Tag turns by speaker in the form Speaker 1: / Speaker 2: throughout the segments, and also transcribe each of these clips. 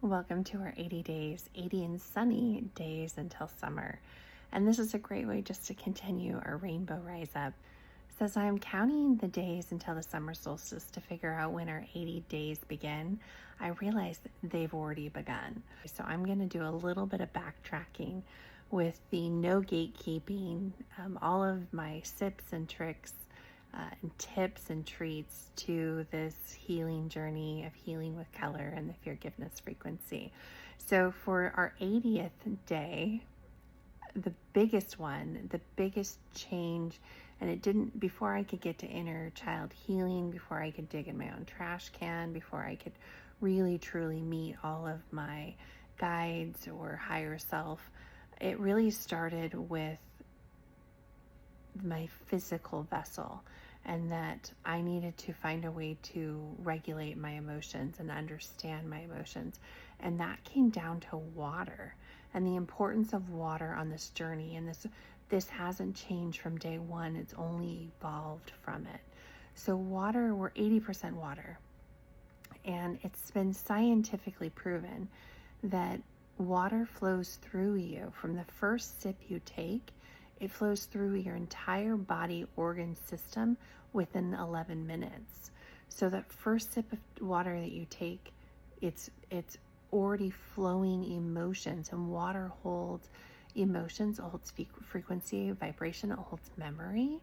Speaker 1: Welcome to our 80 days, 80 and sunny days until summer. And this is a great way just to continue our rainbow rise up. It says, I am counting the days until the summer solstice to figure out when our 80 days begin. I realize they've already begun. So I'm going to do a little bit of backtracking with the no gatekeeping, all of my sips and tricks and tips and treats to this healing journey of healing with color and the forgiveness frequency. So for our 80th day, the biggest one, the biggest change, and it didn't, before I could get to inner child healing, before I could dig in my own trash can, before I could really truly meet all of my guides or higher self, it really started with my physical vessel, and that I needed to find a way to regulate my emotions and understand my emotions. And that came down to water and the importance of water on this journey. And this hasn't changed from day one. It's only evolved from it. So water, we're 80% water. And it's been scientifically proven that water flows through you from the first sip you take. It flows through your entire body organ system within 11 minutes. So that first sip of water that you take, it's already flowing emotions, and water holds emotions, it holds frequency, vibration, it holds memory.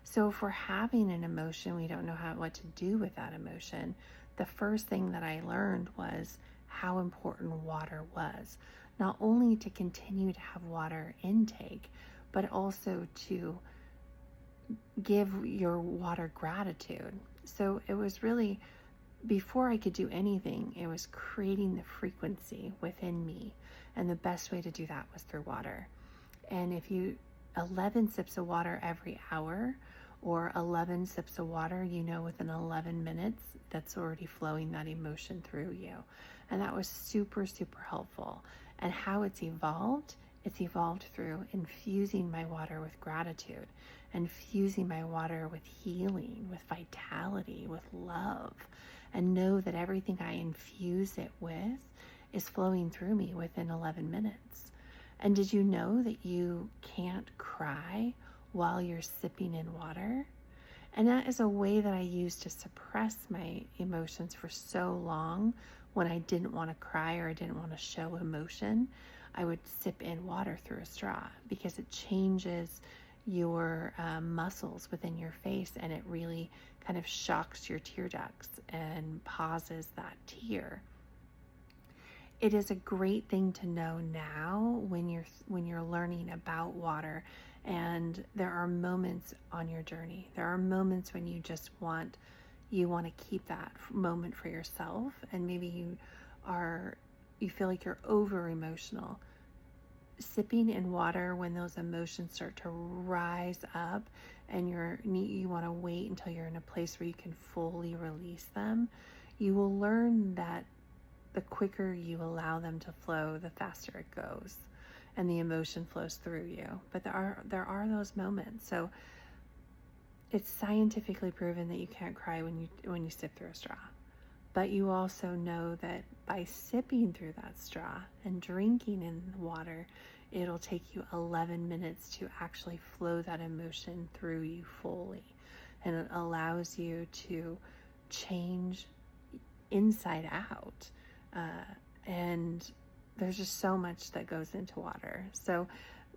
Speaker 1: So if we're having an emotion, we don't know what to do with that emotion. The first thing that I learned was how important water was, not only to continue to have water intake, but also to give your water gratitude. So it was really, before I could do anything, it was creating the frequency within me. And the best way to do that was through water. And if you 11 sips of water every hour, or 11 sips of water, within 11 minutes, that's already flowing that emotion through you. And that was super, super helpful. And how it's evolved through infusing my water with gratitude, infusing my water with healing, with vitality, with love, and know that everything I infuse it with is flowing through me within 11 minutes. And did you know that you can't cry while you're sipping in water? And that is a way that I used to suppress my emotions for so long. When I didn't want to cry or I didn't want to show emotion, I would sip in water through a straw, because it changes your muscles within your face, and it really kind of shocks your tear ducts and pauses that tear. It is a great thing to know now when you're learning about water. And there are moments on your journey. There are moments when you want to keep that moment for yourself, and maybe you feel like you're over emotional. Sipping in water when those emotions start to rise up, and you want to wait until you're in a place where you can fully release them, you will learn that the quicker you allow them to flow, the faster it goes, and the emotion flows through you. But there are those moments. So it's scientifically proven that you can't cry when you sip through a straw. But you also know that by sipping through that straw and drinking in the water, it'll take you 11 minutes to actually flow that emotion through you fully. And it allows you to change inside out. And there's just so much that goes into water. So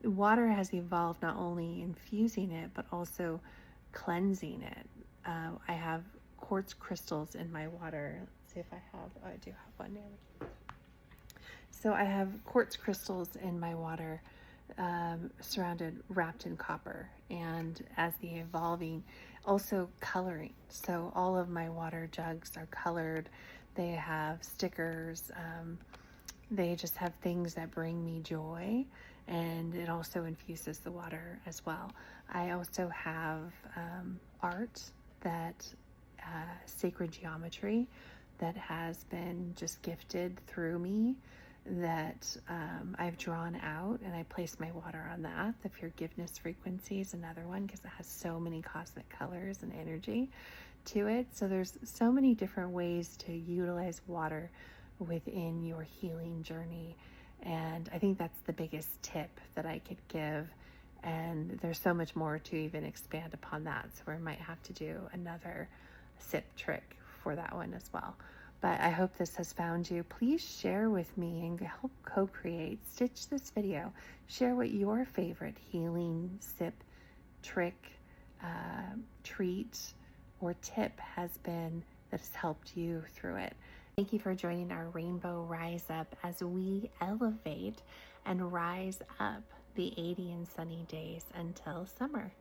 Speaker 1: water has evolved, not only infusing it, but also cleansing it. I have quartz crystals in my water. Let's see if I do have one near me. So I have quartz crystals in my water, wrapped in copper, and as the evolving, also coloring. So all of my water jugs are colored. They have stickers. They just have things that bring me joy, and it also infuses the water as well. I also have art that sacred geometry that has been just gifted through me, that I've drawn out, and I place my water on that. The forgiveness frequency is another one, because it has so many cosmic colors and energy to it. So there's so many different ways to utilize water within your healing journey. And I think that's the biggest tip that I could give. And there's so much more to even expand upon that. So we might have to do another sip trick for that one as well. But I hope this has found you. Please share with me and help co-create. Stitch this video. Share what your favorite healing sip trick, treat, or tip has been that has helped you through it. Thank you for joining our Rainbow Rise Up as we elevate and rise up the 80 and sunny days until summer.